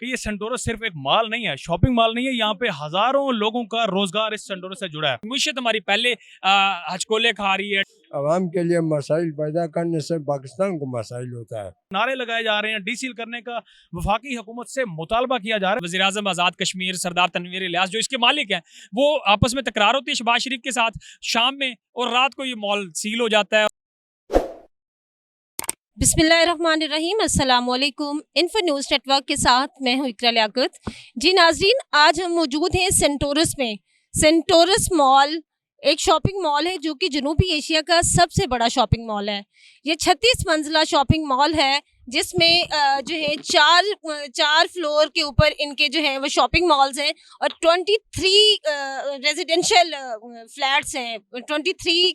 कि ये सेंटोरस सिर्फ एक मॉल नहीं है, शॉपिंग मॉल नहीं है, यहाँ पे हजारों लोगों का रोजगार इस सेंटोरस से जुड़ा है। मुशीयत हमारी पहले हचकोले खा रही है। आवाम के लिए मसाइल पैदा करने से पाकिस्तान को मसाइल होता है। नारे लगाए जा रहे हैं, डीसील करने का वफाकी हुकूमत से मुतालबा किया जा रहा है। वज़ीर आज़म आज़ाद कश्मीर सरदार तनवीर इलियास जो इसके मालिक हैं, वो आपस में तकरार होती है शहबाज शरीफ के साथ शाम में, और रात को ये मॉल सील हो जाता है। बिस्मिल्लाहिर्रहमानिर्रहीम, अस्सलाम वालेकुम। इन्फो न्यूज़ नेटवर्क के साथ मैं हूँ इकरा लियाकत। जी नाजरीन, आज हम मौजूद हैं सेंटोरस में। सेंटोरस मॉल एक शॉपिंग मॉल है जो कि जनूबी एशिया का सबसे बड़ा शॉपिंग मॉल है। ये 36 मंजिला शॉपिंग मॉल है जिसमें जो है चार फ्लोर के ऊपर इनके जो है वो शॉपिंग मॉल्स हैं और 23 रेजिडेंशियल फ्लैट्स हैं। 23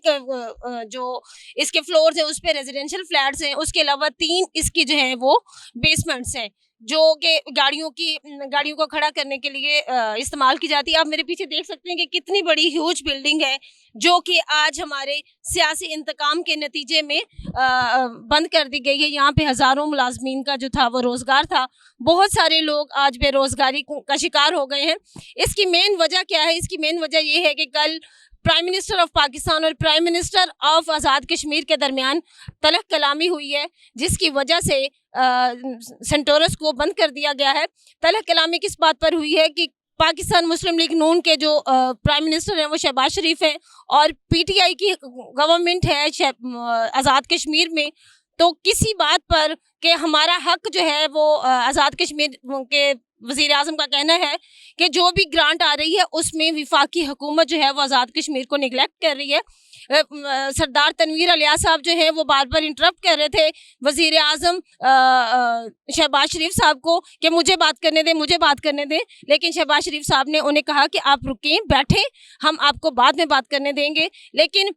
जो इसके फ्लोर्स हैं उस पे रेजिडेंशियल फ्लैट्स हैं। उसके अलावा 3 इसकी जो है वो बेसमेंट्स हैं जो कि गाड़ियों को खड़ा करने के लिए इस्तेमाल की जाती है। आप मेरे पीछे देख सकते हैं कि कितनी बड़ी ह्यूज बिल्डिंग है जो कि आज हमारे सियासी इंतकाम के नतीजे में बंद कर दी गई है। यहाँ पे हज़ारों मुलाजमीन का जो था वो रोज़गार था। बहुत सारे लोग आज बेरोज़गारी का शिकार हो गए हैं। इसकी मेन वजह क्या है? इसकी मेन वजह ये है कि कल प्राइम मिनिस्टर ऑफ पाकिस्तान और prime minister of Azad Kashmir के दरमियान तलख कलामी हुई है, जिसकी वजह से सेंटोरस को बंद कर दिया गया है। तलख कलामी किस बात पर हुई है कि पाकिस्तान मुस्लिम लीग नून के जो प्राइम मिनिस्टर हैं वो शहबाज शरीफ हैं और पीटीआई की गवर्नमेंट है आज़ाद कश्मीर में। तो किसी बात पर कि हमारा हक जो है वो आज़ाद कश्मीर के वज़ीर आज़म का कहना है कि जो भी ग्रांट आ रही है उसमें वफाकी हुकूमत जो है वो आज़ाद कश्मीर को निगलेक्ट कर रही है। सरदार तनवीर इलियास साहब जो हैं वो बार बार इंटरप्ट कर रहे थे वज़ीर आज़म शहबाज शरीफ साहब को कि मुझे बात करने दें, लेकिन शहबाज शरीफ साहब ने उन्हें कहा कि आप रुकें, बैठें, हम आपको बाद में बात करने देंगे। लेकिन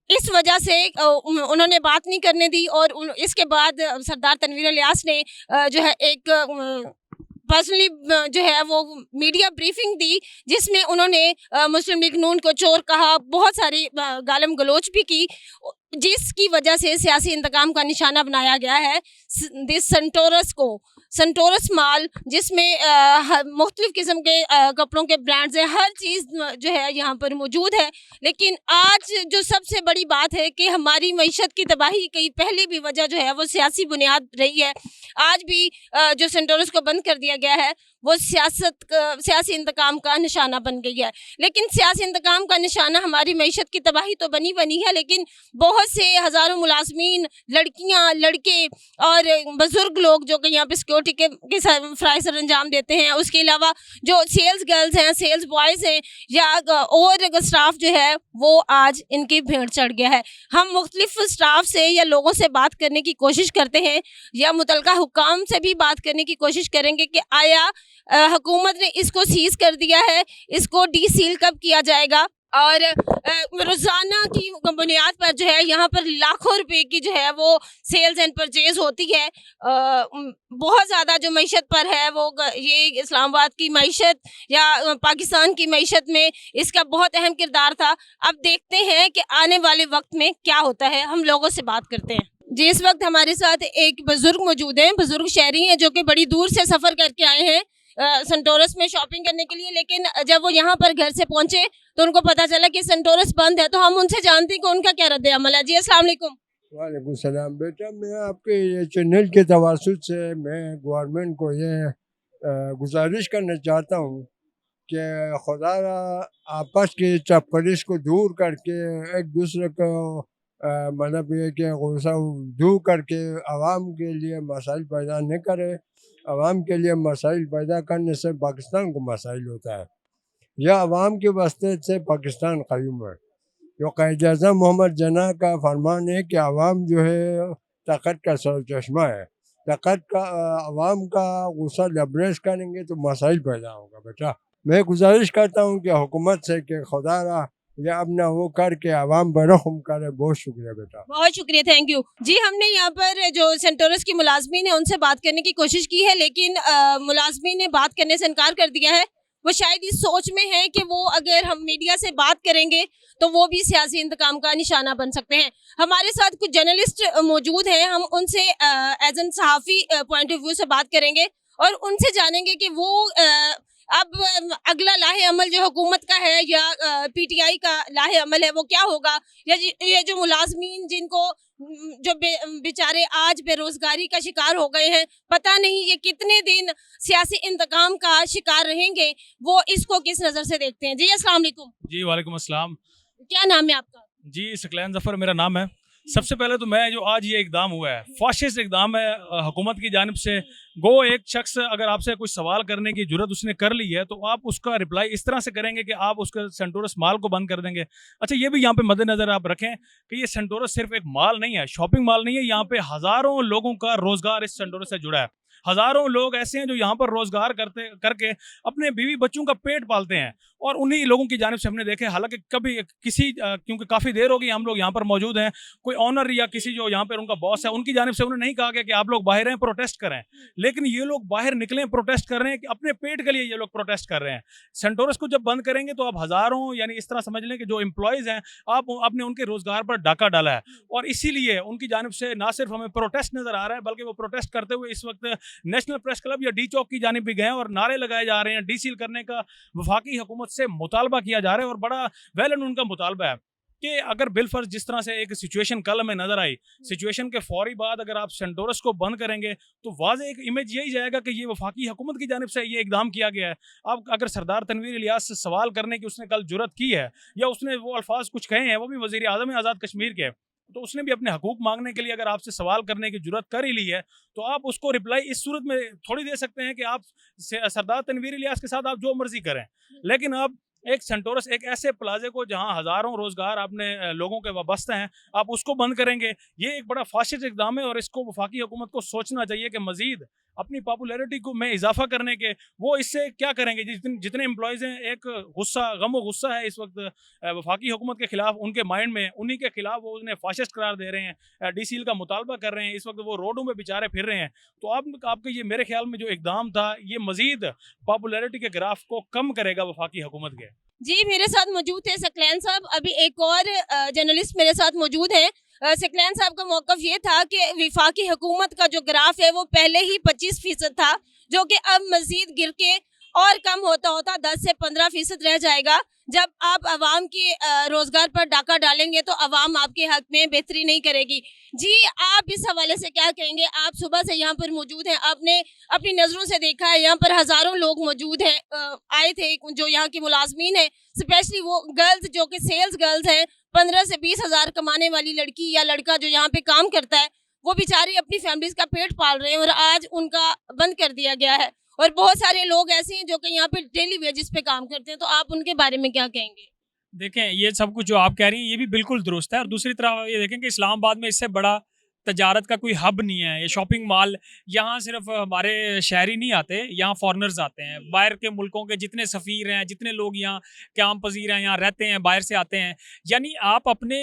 इस वजह से उन्होंने बात नहीं करने दी और इसके बाद सरदार तनवीर इलियास ने जो है एक पर्सनली जो है वो मीडिया ब्रीफिंग दी जिसमें उन्होंने मुस्लिम लीग नून को चोर कहा, बहुत सारी गालम गलोच भी की, जिसकी वजह से सियासी इंतकाम का निशाना बनाया गया है दिस सेंटोरस मॉल, जिसमें मुख्तलिफ किस्म के कपड़ों के ब्रांड्स हैं। हर चीज़ जो है यहाँ पर मौजूद है। लेकिन आज जो सबसे बड़ी बात है कि हमारी मईशत की तबाही की पहली भी वजह जो है वो सियासी बुनियाद रही है। आज भी जो सेंटोरस को बंद कर दिया गया है वो सियासी इंतकाम का निशाना बन गई है। लेकिन सियासी इंतकाम का निशाना हमारी मईशत की तबाही तो बनी है, लेकिन बहुत से हज़ारों मुलाजमीन, लड़कियां, लड़के और बुजुर्ग लोग जो कि यहाँ पे सिक्योरिटी के फ़राइज़ सर अंजाम देते हैं, उसके अलावा जो सेल्स गर्ल्स हैं, सेल्स बॉयज़ हैं या और स्टाफ जो है वो आज इनकी भेड़ चढ़ गया है। हम मुख्तलिफ स्टाफ से या लोगों से बात करने की कोशिश करते हैं या मुतलका हुकाम से भी बात करने की कोशिश करेंगे कि आया हुकूमत ने इसको सीज कर दिया है, इसको डीसील कब किया जाएगा। और रोज़ाना की बुनियाद पर जो है यहाँ पर लाखों रुपए की जो है वो सेल्स एंड परचेज होती है। बहुत ज़्यादा जो मईशत पर है वो ये इस्लामाबाद की मईशत या पाकिस्तान की मईशत में इसका बहुत अहम किरदार था। अब देखते हैं कि आने वाले वक्त में क्या होता है। हम लोगों से बात करते हैं। जी, इस वक्त हमारे साथ एक बुजुर्ग मौजूद हैं, बुजुर्ग शहरी हैं जो कि बड़ी दूर से सफ़र करके आए हैं सेंटोरस में शॉपिंग करने के लिए। लेकिन जब वो यहाँ पर घर से पहुँचे तो उनको पता चला कि सेंटोरस बंद है। तो हम उनसे जानते हैं कि उनका क्या रद्द अमल है। जी अस्सलाम वालेकुम। वालेकुम सलाम। बेटा, मैं आपके ये चैनल के तवासुत से मैं गवर्नमेंट को ये गुजारिश करना चाहता हूँ कि खुदा आपस की चपकरिश को दूर करके एक दूसरे को मतलब ये कि गुस्सा दूर करके आवाम के लिए मसाइल पैदा नहीं करे। आवाम के लिए मसाइल पैदा करने से पाकिस्तान को मसाइल होता है। यह आवाम के वास्ते से पाकिस्तान क़ायम है। जो क़ायद-ए-आज़म मोहम्मद जना का फरमान है कि आवाम जो है ताकत का सरचश्मा है। ताकत का आवाम का गुस्सा लबरेज करेंगे तो मसाइल पैदा होगा। बेटा, मैं गुजारिश करता हूँ कि हुकूमत से कि खुदा या अपना वो करके आवाम बरहम करे। बहुत शुक्रिया बेटा, बहुत शुक्रिया, थैंक यू। जी, हमने यहाँ पर जो सेंटोरस की मुलाजमीन है उनसे बात करने की कोशिश की है, लेकिन मुलाजमीन ने बात करने से इनकार कर दिया है। वो शायद इस सोच में है कि वो अगर हम मीडिया से बात करेंगे तो वो भी सियासी इंतकाम का निशाना बन सकते हैं। हमारे साथ कुछ जर्नलिस्ट मौजूद हैं, हम उनसे एज एन सहाफ़ी पॉइंट ऑफ व्यू से बात करेंगे और उनसे जानेंगे कि वो अब अगला लाहे अमल जो हुकूमत का है या पीटीआई का लाहे अमल है वो क्या होगा, या ये जो मुलाजमीन जिनको जो बेचारे आज बेरोजगारी का शिकार हो गए हैं, पता नहीं ये कितने दिन सियासी इंतकाम का शिकार रहेंगे, वो इसको किस नज़र से देखते हैं। जी अस्सलाम वालेकुम। जी वालेकुम अस्सलाम। क्या नाम है आपका? जी सकलैन ज़फ़र मेरा नाम है। सबसे पहले तो मैं जो आज ये इकदाम हुआ है फाशिस्ट इकदाम है हुकूमत की जानिब से। गो एक शख्स अगर आपसे कुछ सवाल करने की जुर्रत उसने कर ली है तो आप उसका रिप्लाई इस तरह से करेंगे कि आप उसका सेंटोरस माल को बंद कर देंगे। अच्छा ये भी यहाँ पे मद्देनज़र आप रखें कि ये सेंटोरस सिर्फ एक माल नहीं है, शॉपिंग माल नहीं है। यहाँ पे हज़ारों लोगों का रोज़गार इस सेंटोरस से जुड़ा है। हज़ारों लोग ऐसे हैं जो यहाँ पर रोज़गार करके अपने बीवी बच्चों का पेट पालते हैं और उन्हीं लोगों की जानिब से हमने देखे, हालांकि कभी किसी क्योंकि काफ़ी देर हो गई हम लोग यहाँ पर मौजूद हैं, कोई ऑनर या किसी जो यहाँ पर उनका बॉस है उनकी जानिब से उन्होंने नहीं कहा गया कि आप लोग बाहर हैं प्रोटेस्ट करें, लेकिन ये लोग बाहर निकलें प्रोटेस्ट कर रहे हैं कि अपने पेट के लिए ये लोग प्रोटेस्ट कर रहे हैं। सेंटोरस को जब बंद करेंगे तो आप हज़ारों यानी इस तरह समझ लें कि जो एम्प्लॉयज़ हैं आपने उनके रोज़गार पर डाका डाला है और इसीलिए उनकी जानिब से ना सिर्फ हमें प्रोटेस्ट नज़र आ रहा है बल्कि वो प्रोटेस्ट करते हुए इस वक्त नेशनल प्रेस क्लब या डी चौक की जानिब भी गए और नारे लगाए जा रहे हैं। डी सील करने का वफाकी हुकूमत से मुतालबा किया जा रहा है और बड़ा वैलिड उनका मुतालबा है कि अगर बिलफर्ज जिस तरह से एक सिचुएशन कल हमें नजर आई, सिचुएशन के फौरी बाद अगर आप सेंटोरस को बंद करेंगे तो वाज़े एक इमेज यही जाएगा कि ये वफाकी हुकूमत की जानिब से ये इकदाम किया गया है। अब अगर सरदार तनवीर इलियास से सवाल करने की उसने कल जुर्रत की है या उसने वो अल्फाज कुछ कहे हैं, वो भी वज़ीर आज़म आज़ाद कश्मीर के, तो उसने भी अपने हकूक मांगने के लिए अगर आपसे सवाल करने की जुर्रत कर ही ली है तो आप उसको रिप्लाई इस सूरत में थोड़ी दे सकते हैं कि आप सरदार तनवीर इलियास के साथ आप जो मर्जी करें, लेकिन आप एक सेंटोरस एक ऐसे प्लाजे को जहां हज़ारों रोज़गार आपने लोगों के वाबस्ते हैं आप उसको बंद करेंगे, ये एक बड़ा फाशिस्ट इक़दाम है और इसको वफाकी हुकूमत को सोचना चाहिए कि मज़ीद अपनी पॉपुलैरिटी को में इजाफा करने के वो इससे क्या करेंगे। जितने एम्प्लॉयज़ हैं एक गुस्सा गम व गुस्सा है इस वक्त वफाकी हुकूमत के खिलाफ उनके माइंड में, उन्हीं के खिलाफ वो उन्हें फाशिस्ट करार दे रहे हैं, डी सील का मुतालबा कर रहे हैं, इस वक्त वो रोडों में बेचारे फिर रहे हैं। तो आपके ये मेरे ख्याल में जो इक़दाम था ये मज़ीद पॉपुलैरिटी के ग्राफ को कम करेगा वफाकी हुकूमत के। जी मेरे साथ मौजूद है सकलैन साहब, अभी एक और जर्नलिस्ट मेरे साथ मौजूद है। सकलैन साहब का मौक़िफ़ ये था कि वफाकी हुकूमत का जो ग्राफ है वो पहले ही 25% था, जो कि अब मज़ीद गिर के और कम होता होता 10 से 15% रह जाएगा। जब आप आवाम के रोज़गार पर डाका डालेंगे तो आवाम आपके हक में बेहतरी नहीं करेगी। जी आप इस हवाले से क्या कहेंगे? आप सुबह से यहाँ पर मौजूद हैं, आपने अपनी नज़रों से देखा है यहाँ पर हज़ारों लोग मौजूद हैं, आए थे जो यहाँ की मुलाजमीन हैं, स्पेशली वो गर्ल्स जो कि सेल्स गर्ल्स हैं, 15 से 20 हज़ार कमाने वाली लड़की या लड़का जो यहाँ पे काम करता है वो बेचारे अपनी फैमिलीज का पेट पाल रहे हैं और आज उनका बंद कर दिया गया है। और बहुत सारे लोग ऐसे हैं जो कि यहाँ पे डेली वेजेस पे काम करते हैं, तो आप उनके बारे में क्या कहेंगे? देखें ये सब कुछ जो आप कह रही हैं ये भी बिल्कुल दुरुस्त है और दूसरी तरफ ये देखें कि इस्लामाबाद में इससे बड़ा तजारत का कोई हब नहीं है। ये शॉपिंग मॉल यहाँ सिर्फ हमारे शहरी नहीं आते, यहाँ फॉरनर्स आते हैं, बाहर के मुल्कों के जितने सफ़ीर हैं, जितने लोग यहाँ क़याम पज़ीर हैं, यहाँ रहते हैं, बाहर से आते हैं। यानी आप अपने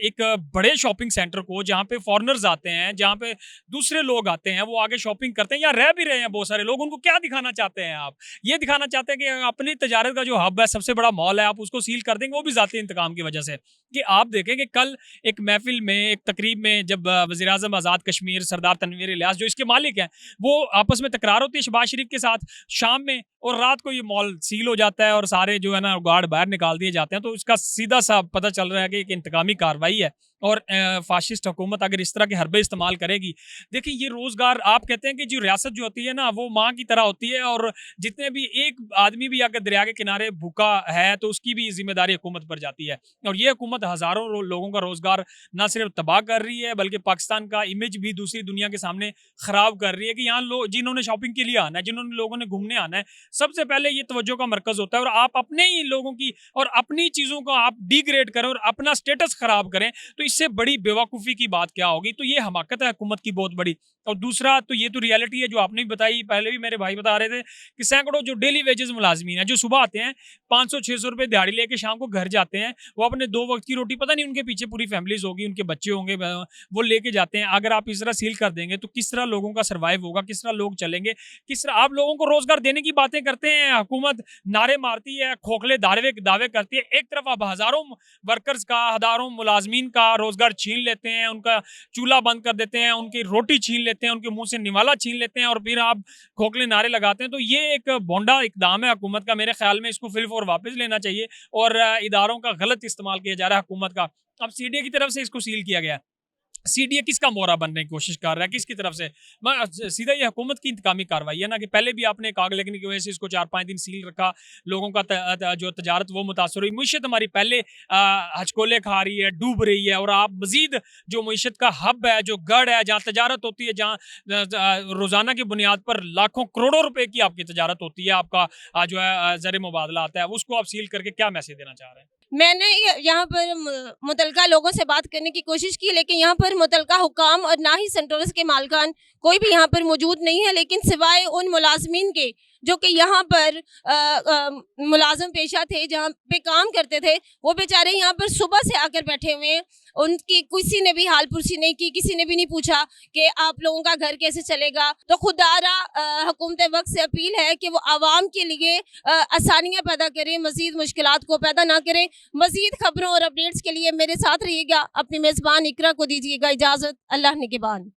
एक बड़े शॉपिंग सेंटर को जहाँ पे फॉरनर्स आते हैं, जहाँ पे दूसरे लोग आते हैं, वो आगे शॉपिंग करते हैं, यहाँ रह भी रहे हैं बहुत सारे लोग, उनको क्या दिखाना चाहते हैं आप? ये दिखाना चाहते हैं कि अपनी तजारत का जो हब है, सबसे बड़ा मॉल है, आप उसको सील कर देंगे, वो भी ज़ाती इंतकाम की वजह से। कि आप देखें कि कल एक महफिल में, एक तकरीब में जब वज़ीर आज़म आज़ाद कश्मीर सरदार तनवीर इलियास जो इसके मालिक हैं वो आपस में तकरार होती है शहबाज शरीफ के साथ शाम में, और रात को ये मॉल सील हो जाता है और सारे जो है ना गार्ड बाहर निकाल दिए जाते हैं। तो इसका सीधा सा पता चल रहा है कि एक इंतकामी कार्रवाई है और फाशिस्ट हुकूमत अगर इस तरह के हरबे इस्तेमाल करेगी। देखिए ये रोज़गार आप कहते हैं कि जो रियासत जो होती है ना वो माँ की तरह होती है और जितने भी एक आदमी भी अगर दरिया के किनारे भूखा है तो उसकी भी जिम्मेदारी हुकूमत पर जाती है। और ये हुकूमत हज़ारों लोगों का रोज़गार ना सिर्फ तबाह कर रही है बल्कि पाकिस्तान का इमेज भी दूसरी दुनिया के सामने ख़राब कर रही है। कि यहाँ लोग जिन्होंने शॉपिंग के लिए आना है, जिन्होंने लोगों ने घूमने आना है, सबसे पहले ये तवज्जो का मरकज़ होता है और आप अपने ही लोगों की और अपनी चीज़ों को आप डिग्रेड करें और अपना स्टेटस ख़राब करें तो इससे बड़ी बेवकूफ़ी की बात क्या होगी। तो ये हमाकत है हुकूमत की बहुत बड़ी। और दूसरा तो ये तो रियलिटी है जो आपने भी बताई, पहले भी मेरे भाई बता रहे थे कि सैकड़ों जो डेली वेजेस मुलाजमीन हैं जो सुबह आते हैं 500-600 रुपये दिहाड़ी लेके शाम को घर जाते हैं, वो अपने 2 वक्त की रोटी, पता नहीं उनके पीछे पूरी फैमिलीज होगी, उनके बच्चे होंगे, वो लेके जाते हैं। अगर आप इस तरह सील कर देंगे तो किस तरह लोगों का सर्वाइव होगा, किस तरह लोग चलेंगे, किस तरह आप लोगों को रोज़गार देने की बातें करते हैं, हुकूमत नारे मारती है, खोखले दावे करती है। एक तरफ आप हज़ारों वर्कर्स का, हज़ारों मुलाजमीन का रोज़गार छीन लेते हैं, उनका चूल्हा बंद कर देते हैं, उनकी रोटी छीन लेते हैं, उनके मुंह से निवाला छीन लेते हैं और फिर आप खोखले नारे लगाते हैं। तो ये एक भोंडा इकदाम है हुकूमत का। मेरे ख्याल में इसको फिल फॉर वापस लेना चाहिए और इदारों का गलत इस्तेमाल किया जा रहा है हुकूमत का। अब सीडीए की तरफ से इसको सील किया गया है। सीडीए किसका मोहरा बनने की कोशिश कर रहा है, किसकी तरफ से? सीधा ये हुकूमत की इंतकामी कार्रवाई है ना, कि पहले भी आपने आग लगने की वजह से इसको 4-5 दिन सील रखा, लोगों का जो तजारत वो मुतासर हुई, मीशत हमारी पहले हचकोले खा रही है, डूब रही है, और आप मजीद जो मीशत का हब है, जो गढ़ है, जहाँ तजारत होती है, जहाँ रोज़ाना की बुनियाद पर लाखों करोड़ों रुपए की आपकी तजारत होती है, आपका जो है ज़र मुबादला आता है, उसको आप सील करके क्या मैसेज देना चाह रहे हैं? मैंने यहाँ पर मुतलका लोगों से बात करने की कोशिश की, लेकिन यहाँ पर मुतलका हुकाम और ना ही सेंटोरस के मालकान कोई भी यहाँ पर मौजूद नहीं है। लेकिन सिवाय उन मुलाजमीन के जो कि यहाँ पर मुलाजम पेशा थे, जहाँ पे काम करते थे, वो बेचारे यहाँ पर सुबह से आकर बैठे हुए हैं। उनकी किसी ने भी हाल पुरसी नहीं की, किसी ने भी नहीं पूछा कि आप लोगों का घर कैसे चलेगा। तो खुदारा हुकूमत वक्त से अपील है कि वो आवाम के लिए आसानियाँ पैदा करें, मज़ीद मुश्किलात को पैदा ना करें। मज़ीद खबरों और अपडेट्स के लिए मेरे साथ रहिएगा। अपनी मेज़बान इकरा को दीजिएगा इजाज़त। अल्लाह निगहबान।